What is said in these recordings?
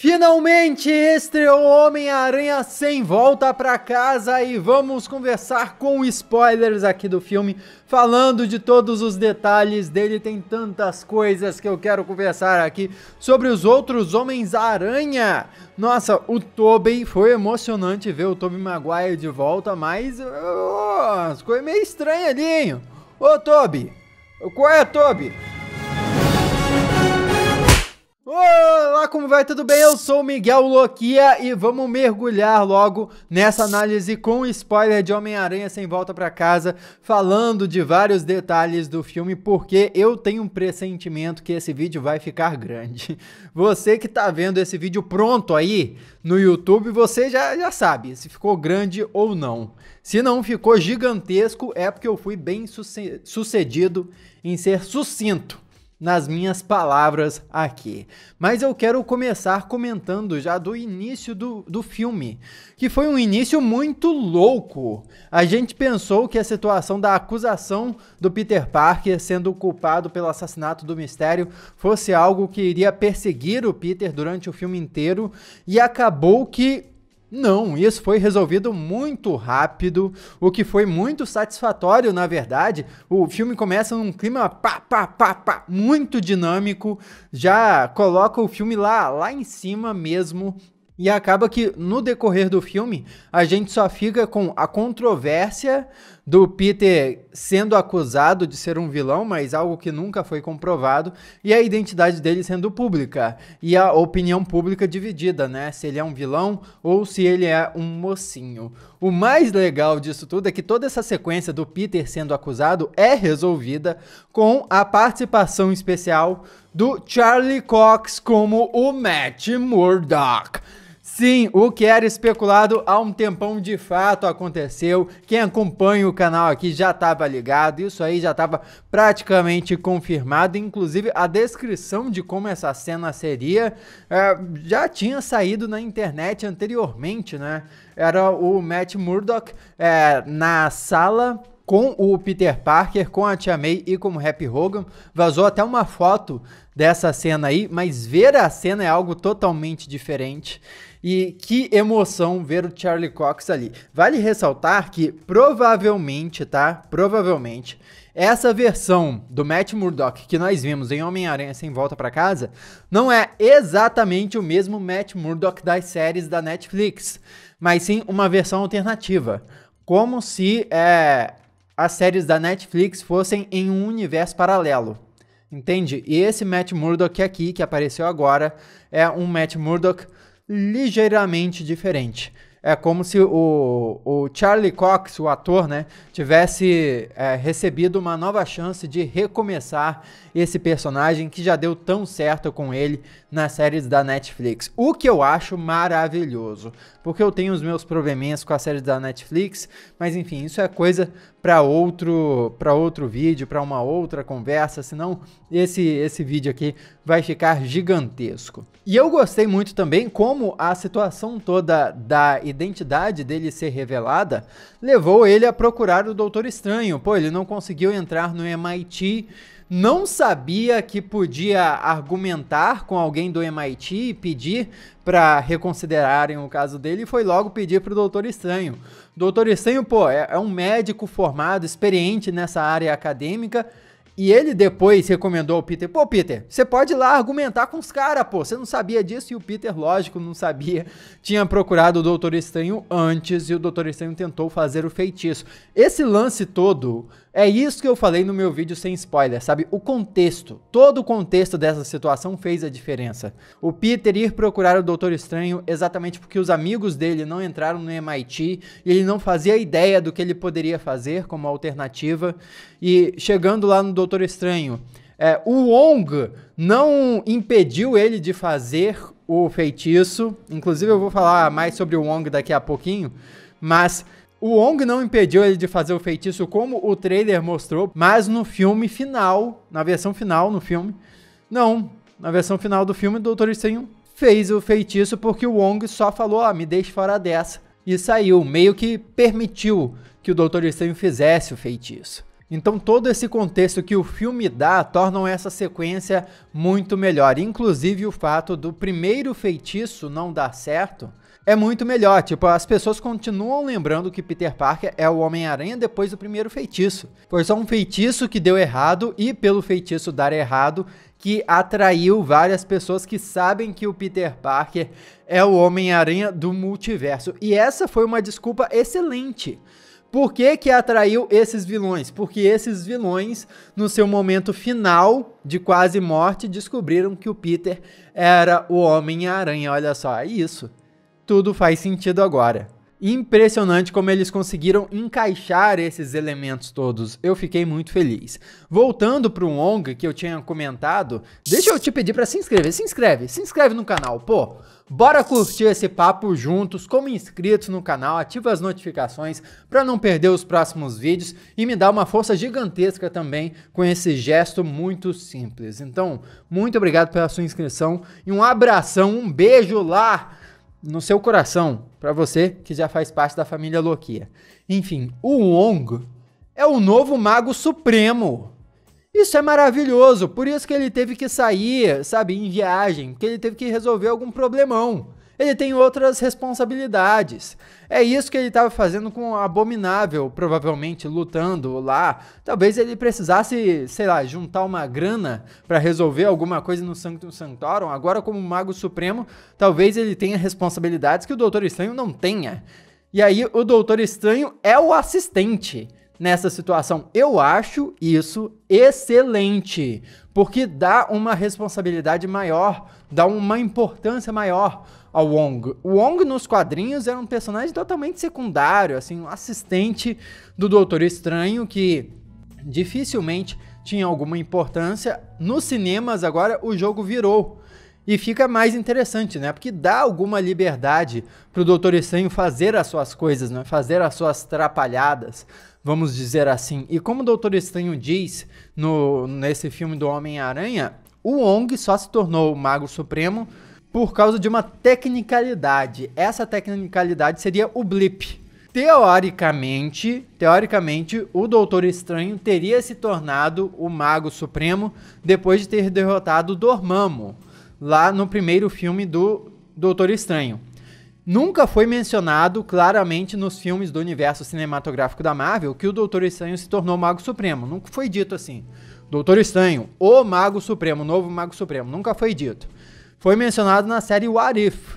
Finalmente estreou Homem-Aranha Sem Volta Pra Casa e vamos conversar com spoilers aqui do filme, falando de todos os detalhes dele. Tem tantas coisas que eu quero conversar aqui sobre os outros Homens-Aranha. Nossa, o Tobey, foi emocionante ver o Tobey Maguire de volta, mas ficou meio estranho ali, hein? Ô Tobey, qual é, Tobey? Olá, como vai? Tudo bem? Eu sou o Miguel Loquia e vamos mergulhar logo nessa análise com spoiler de Homem-Aranha Sem Volta Pra Casa, falando de vários detalhes do filme, porque eu tenho um pressentimento que esse vídeo vai ficar grande. Você que tá vendo esse vídeo pronto aí no YouTube, você já sabe se ficou grande ou não. Se não ficou gigantesco, é porque eu fui bem sucedido em ser sucinto nas minhas palavras aqui. Mas eu quero começar comentando já do início do filme, que foi um início muito louco. A gente pensou que a situação da acusação do Peter Parker sendo culpado pelo assassinato do Mistério fosse algo que iria perseguir o Peter durante o filme inteiro, e acabou que não, isso foi resolvido muito rápido, o que foi muito satisfatório, na verdade. O filme começa num clima muito dinâmico, já coloca o filme lá em cima mesmo, e acaba que no decorrer do filme a gente só fica com a controvérsia do Peter sendo acusado de ser um vilão, mas algo que nunca foi comprovado, e a identidade dele sendo pública, e a opinião pública dividida, né? Se ele é um vilão ou se ele é um mocinho. O mais legal disso tudo é que toda essa sequência do Peter sendo acusado é resolvida com a participação especial do Charlie Cox como o Matt Murdock. Sim, o que era especulado há um tempão de fato aconteceu. Quem acompanha o canal aqui já estava ligado, isso aí já estava praticamente confirmado. Inclusive a descrição de como essa cena seria já tinha saído na internet anteriormente, né? Era o Matt Murdock na sala com o Peter Parker, com a Tia May e com o Happy Hogan. Vazou até uma foto dessa cena aí, mas ver a cena é algo totalmente diferente. E que emoção ver o Charlie Cox ali. Vale ressaltar que provavelmente, Provavelmente, essa versão do Matt Murdock que nós vimos em Homem-Aranha Sem Volta Pra Casa não é exatamente o mesmo Matt Murdock das séries da Netflix, mas sim uma versão alternativa. Como se as séries da Netflix fossem em um universo paralelo. Entende? E esse Matt Murdock aqui, que apareceu agora, é um Matt Murdock ligeiramente diferente. É como se o Charlie Cox, o ator, né, tivesse recebido uma nova chance de recomeçar esse personagem que já deu tão certo com ele nas séries da Netflix. O que eu acho maravilhoso, porque eu tenho os meus probleminhas com as séries da Netflix, mas enfim, isso é coisa para outro vídeo, para uma outra conversa, senão esse vídeo aqui vai ficar gigantesco. E eu gostei muito também como a situação toda da identidade dele ser revelada levou ele a procurar o Doutor Estranho. Pô, ele não conseguiu entrar no MIT, não sabia que podia argumentar com alguém do MIT e pedir para reconsiderarem o caso dele, e foi logo pedir para o Doutor Estranho. Doutor Estranho, pô, é um médico formado, experiente nessa área acadêmica, e ele depois recomendou ao Peter, pô, Peter, você pode ir lá argumentar com os caras, pô, você não sabia disso? E o Peter, lógico, não sabia, tinha procurado o Doutor Estranho antes, e o Doutor Estranho tentou fazer o feitiço. Esse lance todo, é isso que eu falei no meu vídeo sem spoiler, sabe? O contexto, todo o contexto dessa situação fez a diferença. O Peter ir procurar o Doutor Estranho exatamente porque os amigos dele não entraram no MIT, e ele não fazia ideia do que ele poderia fazer como alternativa, e chegando lá no Doutor Estranho, o Wong não impediu ele de fazer o feitiço. Inclusive eu vou falar mais sobre o Wong daqui a pouquinho, mas o Wong não impediu ele de fazer o feitiço como o trailer mostrou, mas no filme final, na versão final no filme, não, na versão final do filme o Doutor Estranho fez o feitiço porque o Wong só falou, me deixe fora dessa, e saiu, meio que permitiu que o Doutor Estranho fizesse o feitiço. Então todo esse contexto que o filme dá tornam essa sequência muito melhor. Inclusive o fato do primeiro feitiço não dar certo é muito melhor. Tipo, as pessoas continuam lembrando que Peter Parker é o Homem-Aranha depois do primeiro feitiço. Foi só um feitiço que deu errado e pelo feitiço dar errado que atraiu várias pessoas que sabem que o Peter Parker é o Homem-Aranha do multiverso. E essa foi uma desculpa excelente. Por que que atraiu esses vilões? Porque esses vilões, no seu momento final de quase morte, descobriram que o Peter era o Homem-Aranha. Olha só, é isso. Tudo faz sentido agora. Impressionante como eles conseguiram encaixar esses elementos todos. Eu fiquei muito feliz. Voltando para o Wong que eu tinha comentado, deixa eu te pedir para se inscrever. Se inscreve no canal, pô. Bora curtir esse papo juntos, como inscritos no canal, ativa as notificações para não perder os próximos vídeos e me dá uma força gigantesca também com esse gesto muito simples. Então, muito obrigado pela sua inscrição e um abração, um beijo lá no seu coração, para você que já faz parte da família Loquia. Enfim, o Wong é o novo Mago Supremo. Isso é maravilhoso, por isso que ele teve que sair, sabe, em viagem, que ele teve que resolver algum problemão. Ele tem outras responsabilidades. É isso que ele estava fazendo com o Abominável, provavelmente lutando lá. Talvez ele precisasse, sei lá, juntar uma grana para resolver alguma coisa no Sanctum Sanctorum. Agora, como Mago Supremo, talvez ele tenha responsabilidades que o Doutor Estranho não tenha. E aí, o Doutor Estranho é o assistente nessa situação. Eu acho isso excelente, porque dá uma responsabilidade maior, dá uma importância maior ao Wong. O Wong nos quadrinhos era um personagem totalmente secundário, assim, um assistente do Doutor Estranho que dificilmente tinha alguma importância. Nos cinemas agora o jogo virou e fica mais interessante, né? Porque dá alguma liberdade pro Doutor Estranho fazer as suas coisas, né? Fazer as suas trapalhadas, vamos dizer assim. E como o Doutor Estranho diz nesse filme do Homem-Aranha, o Wong só se tornou o Mago Supremo por causa de uma tecnicalidade. Essa tecnicalidade seria o blip. Teoricamente, o Doutor Estranho teria se tornado o Mago Supremo depois de ter derrotado o Dormammu, lá no primeiro filme do Doutor Estranho. Nunca foi mencionado claramente nos filmes do universo cinematográfico da Marvel que o Doutor Estranho se tornou o Mago Supremo. Nunca foi dito assim. Doutor Estranho, o Mago Supremo, o novo Mago Supremo. Nunca foi dito. Foi mencionado na série What If,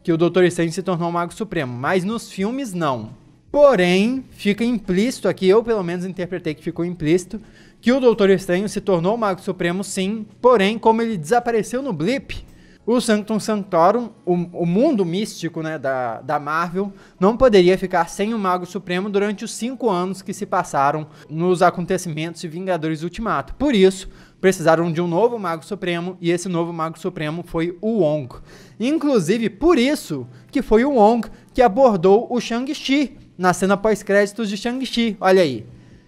que o Doutor Estranho se tornou o Mago Supremo, mas nos filmes não. Porém, fica implícito aqui, eu pelo menos interpretei que ficou implícito, que o Doutor Estranho se tornou o Mago Supremo sim, porém, como ele desapareceu no blip, o Sanctum Sanctorum, o mundo místico, né, da Marvel, não poderia ficar sem o Mago Supremo durante os 5 anos que se passaram nos acontecimentos de Vingadores Ultimato. Por isso, precisaram de um novo Mago Supremo, e esse novo Mago Supremo foi o Wong. Inclusive, por isso que foi o Wong que abordou o Shang-Chi na cena pós-créditos de Shang-Chi. Olha aí.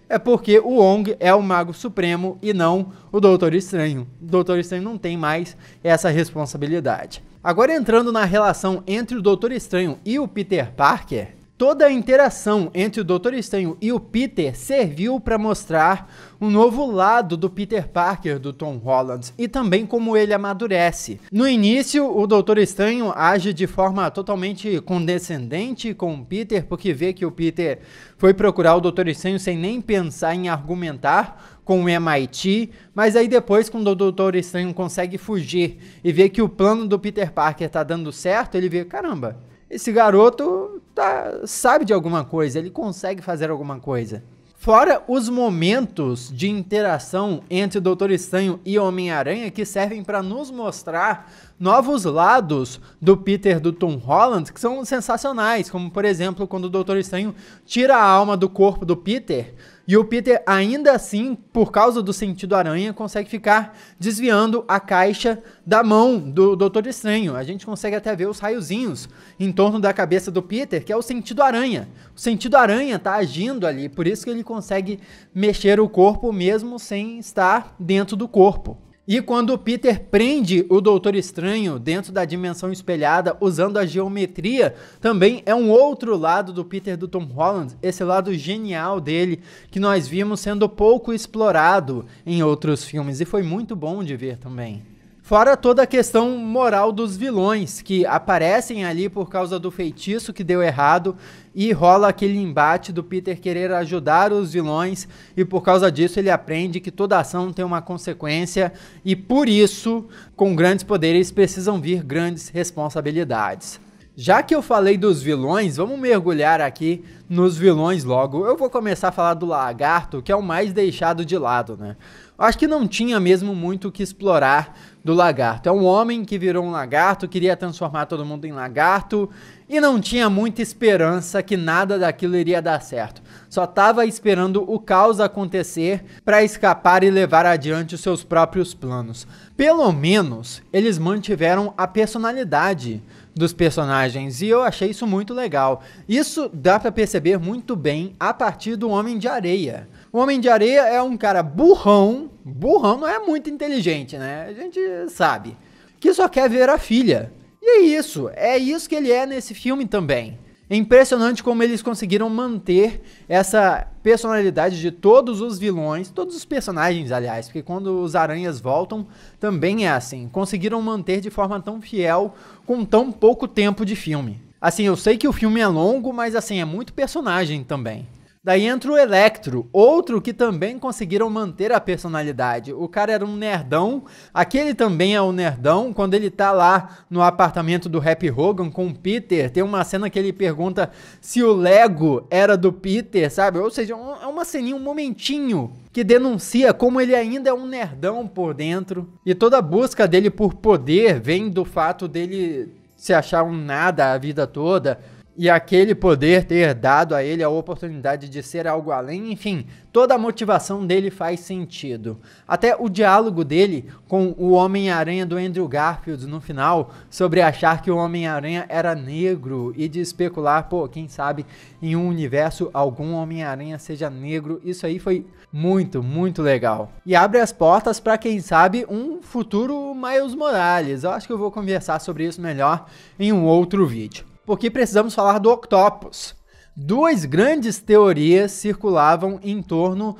É porque o Wong é o Mago Supremo e não o Doutor Estranho. O Doutor Estranho não tem mais essa responsabilidade. Agora, entrando na relação entre o Doutor Estranho e o Peter Parker, toda a interação entre o Doutor Estranho e o Peter serviu para mostrar um novo lado do Peter Parker do Tom Holland e também como ele amadurece. No início, o Doutor Estranho age de forma totalmente condescendente com o Peter, porque vê que o Peter foi procurar o Doutor Estranho sem nem pensar em argumentar com o MIT, mas aí depois, quando o Doutor Estranho consegue fugir e vê que o plano do Peter Parker tá dando certo, ele vê, caramba, esse garoto sabe de alguma coisa, ele consegue fazer alguma coisa. Fora os momentos de interação entre o Doutor Estranho e Homem-Aranha que servem para nos mostrar novos lados do Peter do Tom Holland que são sensacionais, como por exemplo quando o Doutor Estranho tira a alma do corpo do Peter e o Peter ainda assim, por causa do sentido aranha, consegue ficar desviando a caixa da mão do Doutor Estranho. A gente consegue até ver os raiozinhos em torno da cabeça do Peter, que é o sentido aranha. O sentido aranha tá agindo ali, por isso que ele consegue mexer o corpo mesmo sem estar dentro do corpo. E quando o Peter prende o Doutor Estranho dentro da dimensão espelhada usando a geometria, também é um outro lado do Peter do Tom Holland, esse lado genial dele que nós vimos sendo pouco explorado em outros filmes e foi muito bom de ver também. Fora toda a questão moral dos vilões, que aparecem ali por causa do feitiço que deu errado e rola aquele embate do Peter querer ajudar os vilões e por causa disso ele aprende que toda ação tem uma consequência e por isso, com grandes poderes precisam vir grandes responsabilidades. Já que eu falei dos vilões, vamos mergulhar aqui nos vilões logo. Eu vou começar a falar do Lagarto, que é o mais deixado de lado, né? Acho que não tinha mesmo muito o que explorar do Lagarto. É um homem que virou um lagarto, queria transformar todo mundo em lagarto e não tinha muita esperança que nada daquilo iria dar certo. Só estava esperando o caos acontecer para escapar e levar adiante os seus próprios planos. Pelo menos eles mantiveram a personalidade dos personagens e eu achei isso muito legal. Isso dá para perceber muito bem a partir do Homem de Areia. O Homem de Areia é um cara burrão não é muito inteligente, né? A gente sabe, que só quer ver a filha. E é isso que ele é nesse filme também. É impressionante como eles conseguiram manter essa personalidade de todos os vilões, todos os personagens, aliás, porque quando os aranhas voltam, também é assim. Conseguiram manter de forma tão fiel com tão pouco tempo de filme. Assim, eu sei que o filme é longo, mas assim, é muito personagem também. Daí entra o Electro, outro que também conseguiram manter a personalidade. O cara era um nerdão, aquele também é um nerdão. Quando ele tá lá no apartamento do Happy Hogan com o Peter, tem uma cena que ele pergunta se o Lego era do Peter, sabe? Ou seja, é uma ceninha, um momentinho que denuncia como ele ainda é um nerdão por dentro. E toda a busca dele por poder vem do fato dele se achar um nada a vida toda. E aquele poder ter dado a ele a oportunidade de ser algo além, enfim, toda a motivação dele faz sentido. Até o diálogo dele com o Homem-Aranha do Andrew Garfield no final, sobre achar que o Homem-Aranha era negro e de especular, pô, quem sabe em um universo algum Homem-Aranha seja negro, isso aí foi muito, muito legal. E abre as portas para quem sabe um futuro Miles Morales. Eu acho que eu vou conversar sobre isso melhor em um outro vídeo. Porque precisamos falar do Octopus. Duas grandes teorias circulavam em torno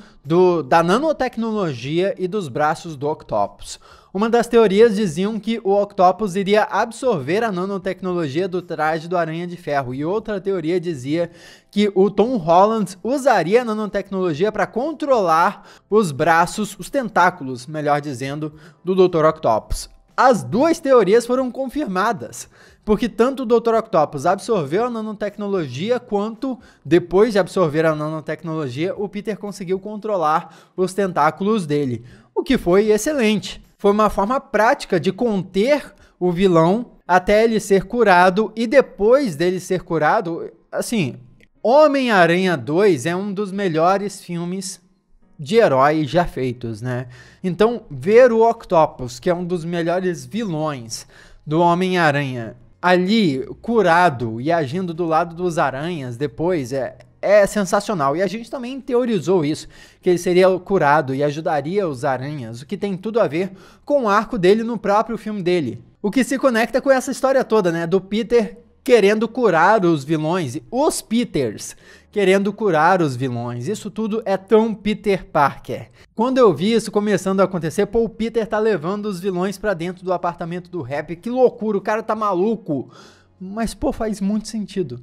da nanotecnologia e dos braços do Octopus. Uma das teorias diziam que o Octopus iria absorver a nanotecnologia do traje do Aranha de Ferro. E outra teoria dizia que o Tom Holland usaria a nanotecnologia para controlar os braços, os tentáculos, melhor dizendo, do Dr. Octopus. As duas teorias foram confirmadas, porque tanto o Dr. Octopus absorveu a nanotecnologia, quanto, depois de absorver a nanotecnologia, o Peter conseguiu controlar os tentáculos dele, o que foi excelente. Foi uma forma prática de conter o vilão até ele ser curado, e depois dele ser curado, assim, Homem-Aranha 2 é um dos melhores filmes de herói já feitos, né? Então, ver o Octopus, que é um dos melhores vilões do Homem-Aranha, ali curado e agindo do lado dos aranhas depois é sensacional. E a gente também teorizou isso, que ele seria curado e ajudaria os aranhas, o que tem tudo a ver com o arco dele no próprio filme dele. O que se conecta com essa história toda, né? Do Peter querendo curar os vilões, os Peters querendo curar os vilões. Isso tudo é tão Peter Parker. Quando eu vi isso começando a acontecer, pô, o Peter tá levando os vilões pra dentro do apartamento do Happy. Que loucura, o cara tá maluco. Mas, pô, faz muito sentido.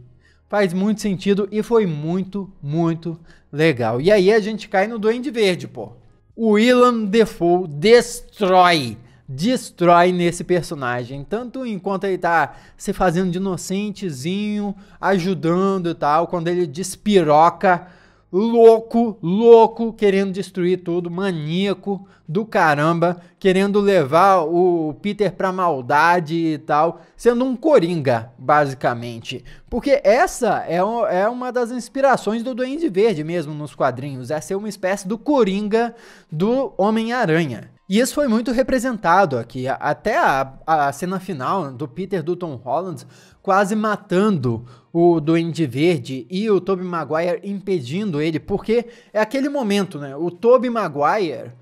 Faz muito sentido e foi muito, muito legal. E aí a gente cai no Duende Verde, pô. O Willem Dafoe destrói nesse personagem, tanto enquanto ele tá se fazendo de inocentezinho, ajudando e tal, quando ele despiroca, louco, querendo destruir tudo, maníaco do caramba, querendo levar o Peter pra maldade e tal, sendo um coringa, basicamente. Porque essa é uma das inspirações do Duende Verde mesmo nos quadrinhos, é ser uma espécie do coringa do Homem-Aranha. E isso foi muito representado aqui, até a cena final do Peter do Tom Holland quase matando o Duende Verde e o Tobey Maguire impedindo ele, porque é aquele momento, né? O Tobey Maguire,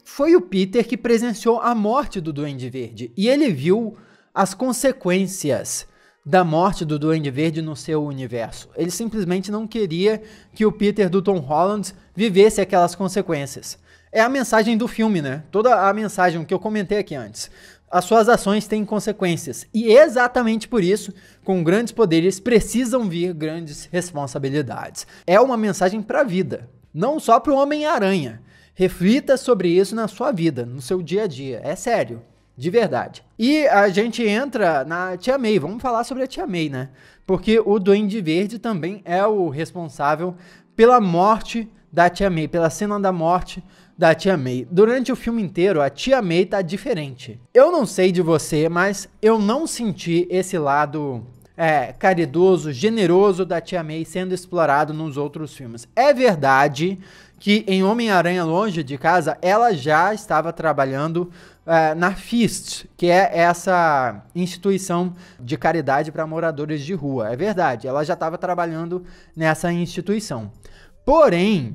foi o Peter que presenciou a morte do Duende Verde. E ele viu as consequências da morte do Duende Verde no seu universo. Ele simplesmente não queria que o Peter do Tom Holland vivesse aquelas consequências. É a mensagem do filme, né? Toda a mensagem que eu comentei aqui antes. As suas ações têm consequências. E exatamente por isso, com grandes poderes, precisam vir grandes responsabilidades. É uma mensagem para a vida, não só para o Homem-Aranha. Reflita sobre isso na sua vida, no seu dia a dia. É sério. De verdade. E a gente entra na Tia May. Vamos falar sobre a Tia May, né? Porque o Duende Verde também é o responsável pela morte da Tia May, pela cena da morte da Tia May. Durante o filme inteiro, a Tia May tá diferente. Eu não sei de você, mas eu não senti esse lado caridoso, generoso da Tia May sendo explorado nos outros filmes. É verdade que em Homem-Aranha Longe de Casa, ela já estava trabalhando na FIST, que é essa instituição de caridade para moradores de rua. É verdade, ela já estava trabalhando nessa instituição. Porém,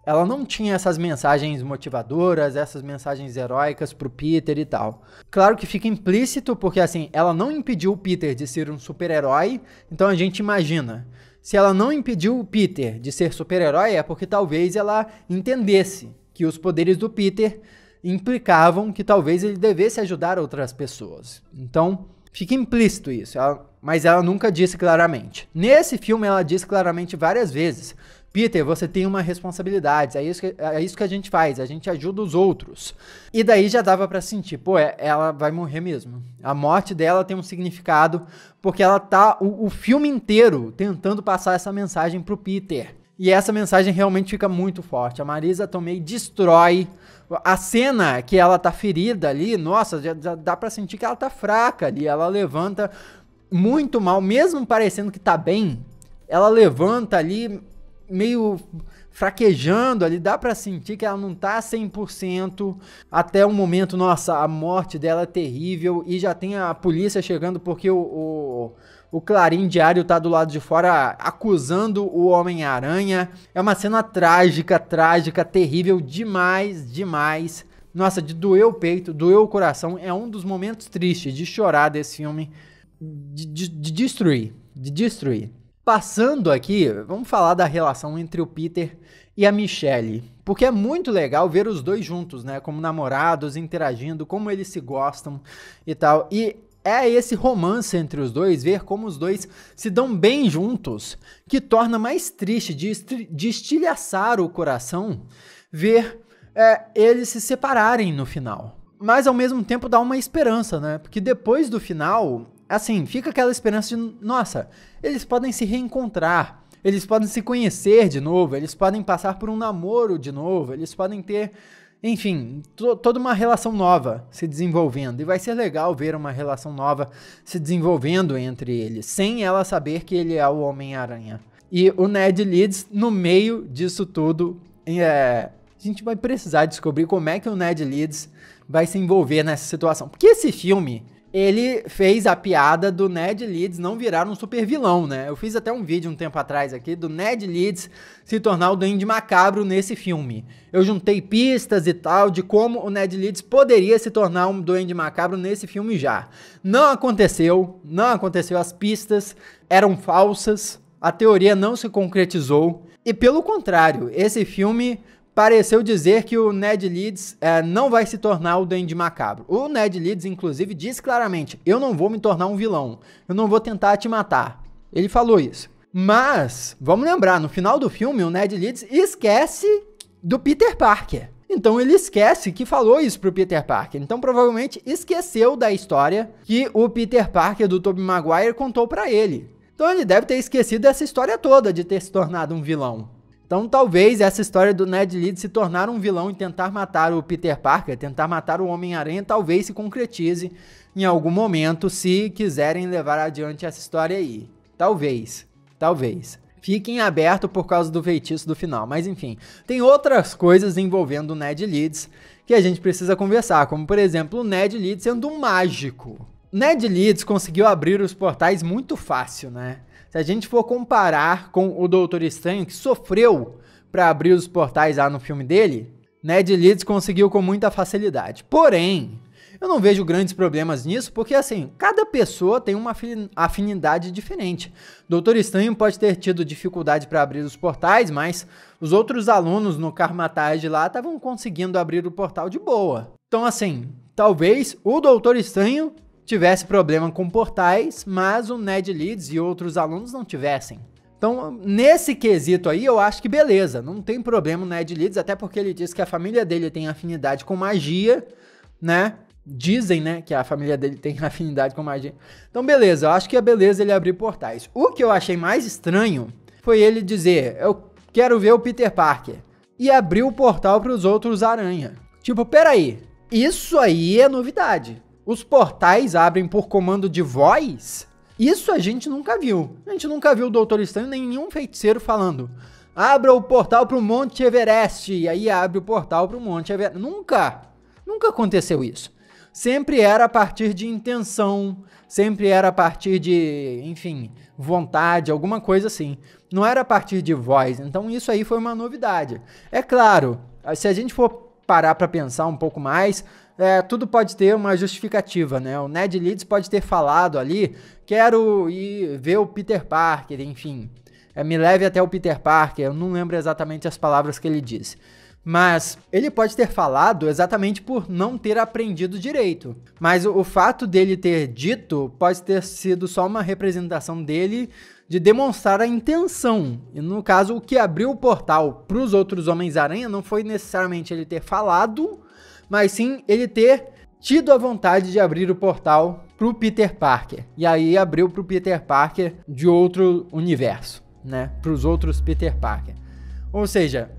ela não tinha essas mensagens motivadoras, essas mensagens heróicas pro Peter e tal. Claro que fica implícito, porque assim, ela não impediu o Peter de ser um super-herói, então a gente imagina. Se ela não impediu o Peter de ser super-herói, é porque talvez ela entendesse que os poderes do Peter implicavam que talvez ele devesse ajudar outras pessoas. Então, fica implícito isso, mas ela nunca disse claramente. Nesse filme, ela diz claramente várias vezes: Peter, você tem uma responsabilidade, é isso que a gente faz, a gente ajuda os outros. E daí já dava pra sentir, ela vai morrer mesmo. A morte dela tem um significado, porque ela tá o filme inteiro tentando passar essa mensagem pro Peter. E essa mensagem realmente fica muito forte. A Marisa Tomei destrói a cena que ela tá ferida ali. Nossa, já dá pra sentir que ela tá fraca ali. Ela levanta muito mal, mesmo parecendo que tá bem. Ela levanta ali meio fraquejando ali, dá pra sentir que ela não tá 100%, até o momento, nossa, a morte dela é terrível, e já tem a polícia chegando porque o Clarim Diário tá do lado de fora acusando o Homem-Aranha. É uma cena trágica, terrível demais. Nossa, de doer o peito, doer o coração. É um dos momentos tristes de chorar desse filme, de destruir. Passando aqui, vamos falar da relação entre o Peter e a Michelle, porque é muito legal ver os dois juntos, né, como namorados, interagindo, como eles se gostam e tal, e é esse romance entre os dois, ver como os dois se dão bem juntos, que torna mais triste, de estilhaçar o coração, ver eles se separarem no final. Mas ao mesmo tempo dá uma esperança, né, porque depois do final, assim, fica aquela esperança de, nossa, eles podem se reencontrar, eles podem se conhecer de novo, eles podem passar por um namoro de novo, eles podem ter, enfim, toda uma relação nova se desenvolvendo. E vai ser legal ver uma relação nova se desenvolvendo entre eles, sem ela saber que ele é o Homem-Aranha. E o Ned Leeds, no meio disso tudo, a gente vai precisar descobrir como é que o Ned Leeds vai se envolver nessa situação. Porque esse filme, ele fez a piada do Ned Leeds não virar um super vilão, né? Eu fiz até um vídeo um tempo atrás aqui do Ned Leeds se tornar o Duende Macabro nesse filme. Eu juntei pistas e tal de como o Ned Leeds poderia se tornar um Duende Macabro nesse filme já. Não aconteceu, as pistas eram falsas, a teoria não se concretizou. E pelo contrário, esse filme pareceu dizer que o Ned Leeds não vai se tornar o Duende Macabro. O Ned Leeds, inclusive, diz claramente: eu não vou me tornar um vilão, eu não vou tentar te matar. Ele falou isso. Mas, vamos lembrar, no final do filme, o Ned Leeds esquece do Peter Parker. Então ele esquece que falou isso pro Peter Parker. Então provavelmente esqueceu da história que o Peter Parker do Tobey Maguire contou pra ele. Então ele deve ter esquecido essa história toda de ter se tornado um vilão. Então talvez essa história do Ned Leeds se tornar um vilão e tentar matar o Peter Parker, tentar matar o Homem-Aranha, talvez se concretize em algum momento, se quiserem levar adiante essa história aí. Talvez. Fiquem abertos por causa do feitiço do final, mas enfim. Tem outras coisas envolvendo o Ned Leeds que a gente precisa conversar, como por exemplo o Ned Leeds sendo um mágico. Ned Leeds conseguiu abrir os portais muito fácil, né? Se a gente for comparar com o Doutor Estranho, que sofreu para abrir os portais lá no filme dele, Ned Leeds conseguiu com muita facilidade. Porém, eu não vejo grandes problemas nisso, porque assim, cada pessoa tem uma afinidade diferente. Doutor Estranho pode ter tido dificuldade para abrir os portais, mas os outros alunos no Karmatage lá estavam conseguindo abrir o portal de boa. Então assim, talvez o Doutor Estranho tivesse problema com portais, mas o Ned Leeds e outros alunos não tivessem. Então, nesse quesito aí, eu acho que beleza, não tem problema o Ned Leeds, até porque ele diz que a família dele tem afinidade com magia, né? Dizem, né, que a família dele tem afinidade com magia. Então, beleza, eu acho que é beleza ele abrir portais. O que eu achei mais estranho foi ele dizer, eu quero ver o Peter Parker, e abrir o portal para os outros Aranha. Tipo, peraí, isso aí é novidade. Os portais abrem por comando de voz? Isso a gente nunca viu. A gente nunca viu o Doutor Estranho nem nenhum feiticeiro falando, abra o portal para o Monte Everest, e aí abre o portal para o Monte Everest. Nunca aconteceu isso. Sempre era a partir de intenção, sempre era a partir de, enfim, vontade, alguma coisa assim. Não era a partir de voz, então isso aí foi uma novidade. É claro, se a gente for parar para pensar um pouco mais, tudo pode ter uma justificativa, né? O Ned Leeds pode ter falado ali, quero ir ver o Peter Parker, enfim, me leve até o Peter Parker, eu não lembro exatamente as palavras que ele disse. Mas ele pode ter falado exatamente por não ter aprendido direito. Mas o fato dele ter dito pode ter sido só uma representação dele de demonstrar a intenção. E no caso, o que abriu o portal para os outros Homens-Aranha não foi necessariamente ele ter falado, mas sim ele ter tido a vontade de abrir o portal para o Peter Parker. E aí abriu para o Peter Parker de outro universo, né? Para os outros Peter Parker. Ou seja,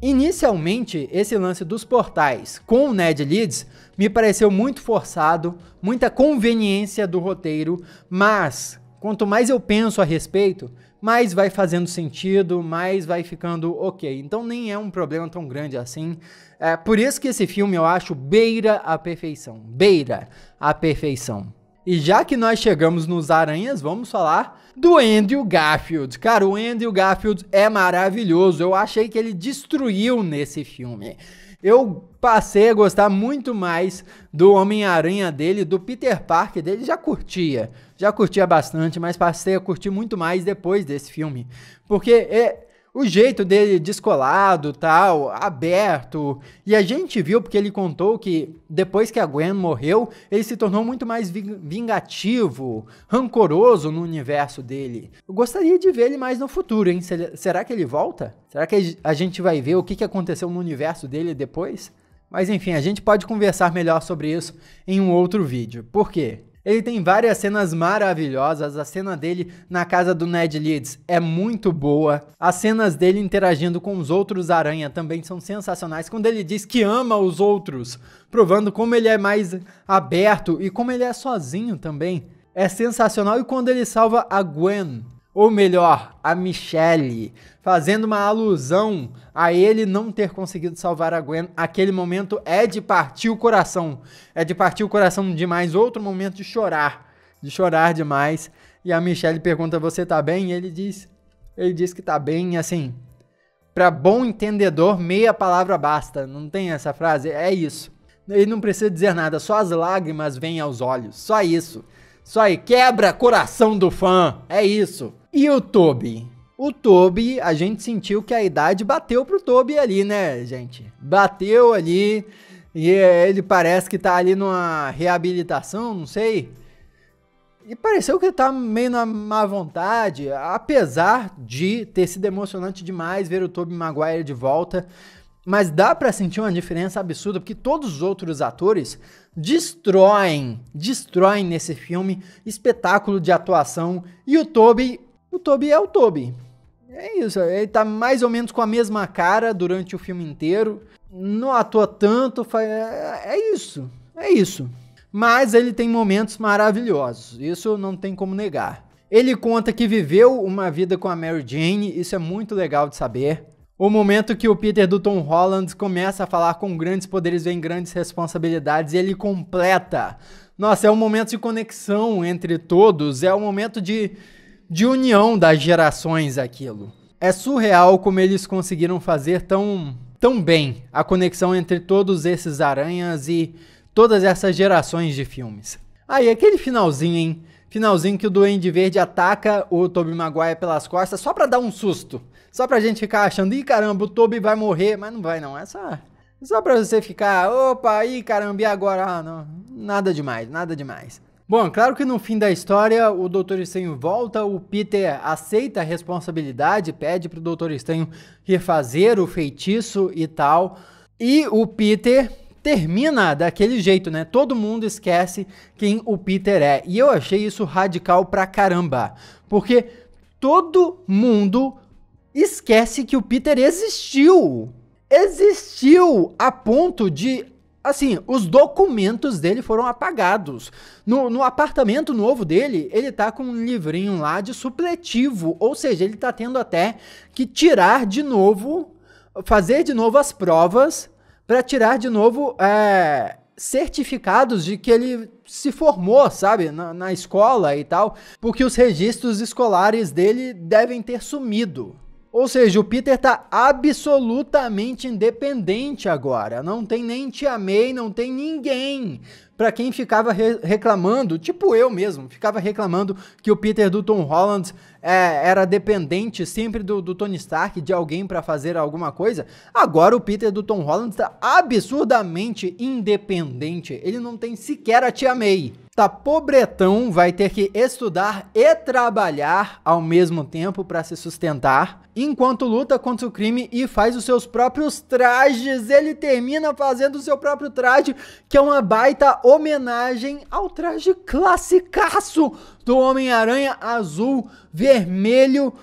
inicialmente, esse lance dos portais com o Ned Leeds me pareceu muito forçado, muita conveniência do roteiro, mas quanto mais eu penso a respeito, mais vai fazendo sentido, mais vai ficando ok. Então nem é um problema tão grande assim. É por isso que esse filme eu acho beira a perfeição. Beira a perfeição. E já que nós chegamos nos Aranhas, vamos falar do Andrew Garfield. Cara, o Andrew Garfield é maravilhoso. Eu achei que ele destruiu nesse filme. Eu passei a gostar muito mais do Homem-Aranha dele, do Peter Parker dele. Já curtia bastante, mas passei a curtir muito mais depois desse filme. Porque o jeito dele descolado, tal, aberto, e a gente viu porque ele contou que depois que a Gwen morreu, ele se tornou muito mais vingativo, rancoroso no universo dele. Eu gostaria de ver ele mais no futuro, hein? Será que ele volta? Será que a gente vai ver o que aconteceu no universo dele depois? Mas enfim, a gente pode conversar melhor sobre isso em um outro vídeo. Por quê? Ele tem várias cenas maravilhosas, a cena dele na casa do Ned Leeds é muito boa, as cenas dele interagindo com os outros Aranha também são sensacionais, quando ele diz que ama os outros, provando como ele é mais aberto e como ele é sozinho também, é sensacional. E quando ele salva a Gwen, ou melhor, a Michelle, fazendo uma alusão a ele não ter conseguido salvar a Gwen, aquele momento é de partir o coração. É de partir o coração demais, outro momento de chorar demais. E a Michelle pergunta, você tá bem? E ele diz que tá bem, assim, pra bom entendedor, meia palavra basta. Não tem essa frase? É isso. Ele não precisa dizer nada, só as lágrimas vêm aos olhos, só isso. Só aí, quebra coração do fã, é isso. E o Tobey? O Tobey, a gente sentiu que a idade bateu pro Tobey ali, né, gente? Bateu ali, e ele parece que tá ali numa reabilitação, não sei. E pareceu que ele tá meio na má vontade, apesar de ter sido emocionante demais ver o Tobey Maguire de volta. Mas dá pra sentir uma diferença absurda, porque todos os outros atores destroem nesse filme, espetáculo de atuação, e o Tobey é o Tobey. É isso, ele tá mais ou menos com a mesma cara durante o filme inteiro, não atua tanto, é isso. Mas ele tem momentos maravilhosos, isso não tem como negar. Ele conta que viveu uma vida com a Mary Jane, isso é muito legal de saber. O momento que o Peter do Tom Holland começa a falar com grandes poderes vem grandes responsabilidades e ele completa. Nossa, é um momento de conexão entre todos, é um momento de união das gerações aquilo. É surreal como eles conseguiram fazer tão tão bem a conexão entre todos esses aranhas e todas essas gerações de filmes. Aí, aquele finalzinho, hein? Finalzinho que o Duende Verde ataca o Tobey Maguire pelas costas só pra dar um susto. Só pra gente ficar achando, ih, caramba, o Tobey vai morrer. Mas não vai não, é só pra você ficar, opa, ih, caramba, e agora? Ah, não, nada demais, nada demais. Bom, claro que no fim da história, o Doutor Estranho volta, o Peter aceita a responsabilidade, pede pro Doutor Estranho refazer o feitiço e tal. E o Peter termina daquele jeito, né? Todo mundo esquece quem o Peter é. E eu achei isso radical pra caramba. Porque todo mundo esquece que o Peter existiu. Existiu a ponto de, assim, os documentos dele foram apagados. No apartamento novo dele, ele tá com um livrinho lá de supletivo. Ou seja, ele tá tendo até que tirar de novo, fazer de novo as provas para tirar de novo certificados de que ele se formou, sabe, na escola e tal, porque os registros escolares dele devem ter sumido. Ou seja, o Peter tá absolutamente independente agora, não tem nem Tia May, não tem ninguém. Pra quem ficava reclamando, tipo eu mesmo, ficava reclamando que o Peter do Tom Holland era dependente sempre do Tony Stark, de alguém pra fazer alguma coisa. Agora o Peter do Tom Holland tá absurdamente independente, ele não tem sequer a Tia May. Tá pobretão, vai ter que estudar e trabalhar ao mesmo tempo para se sustentar, enquanto luta contra o crime e faz os seus próprios trajes. Ele termina fazendo o seu próprio traje, que é uma baita homenagem ao traje classicaço do Homem-Aranha azul, vermelho.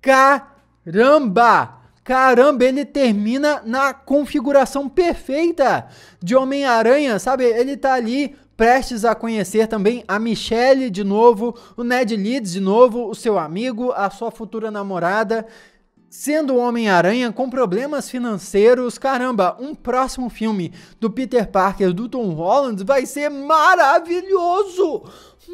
Caramba! Caramba, ele termina na configuração perfeita de Homem-Aranha, sabe? Ele tá ali prestes a conhecer também a Michelle de novo, o Ned Leeds de novo, o seu amigo, a sua futura namorada, sendo o Homem-Aranha com problemas financeiros. Caramba, um próximo filme do Peter Parker, do Tom Holland, vai ser maravilhoso!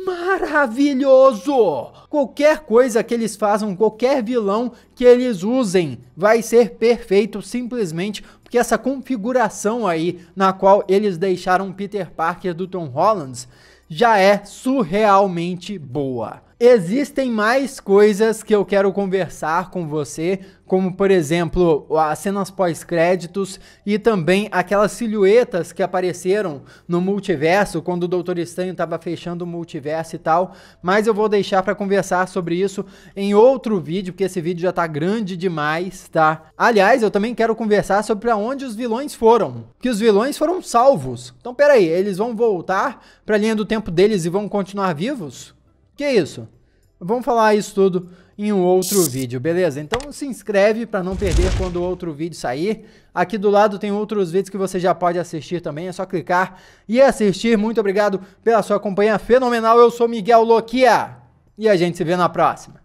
Maravilhoso! Qualquer coisa que eles façam, qualquer vilão que eles usem, vai ser perfeito, simplesmente porque essa configuração aí, na qual eles deixaram Peter Parker do Tom Holland, já é surrealmente boa. Existem mais coisas que eu quero conversar com você, como por exemplo, as cenas pós-créditos e também aquelas silhuetas que apareceram no multiverso, quando o Doutor Estranho estava fechando o multiverso e tal, mas eu vou deixar para conversar sobre isso em outro vídeo, porque esse vídeo já tá grande demais, tá? Aliás, eu também quero conversar sobre para onde os vilões foram, que os vilões foram salvos. Então, peraí, eles vão voltar para a linha do tempo deles e vão continuar vivos? Que isso? Vamos falar isso tudo em um outro vídeo, beleza? Então se inscreve para não perder quando o outro vídeo sair. Aqui do lado tem outros vídeos que você já pode assistir também, é só clicar e assistir. Muito obrigado pela sua companhia fenomenal, eu sou Miguel Loquia e a gente se vê na próxima.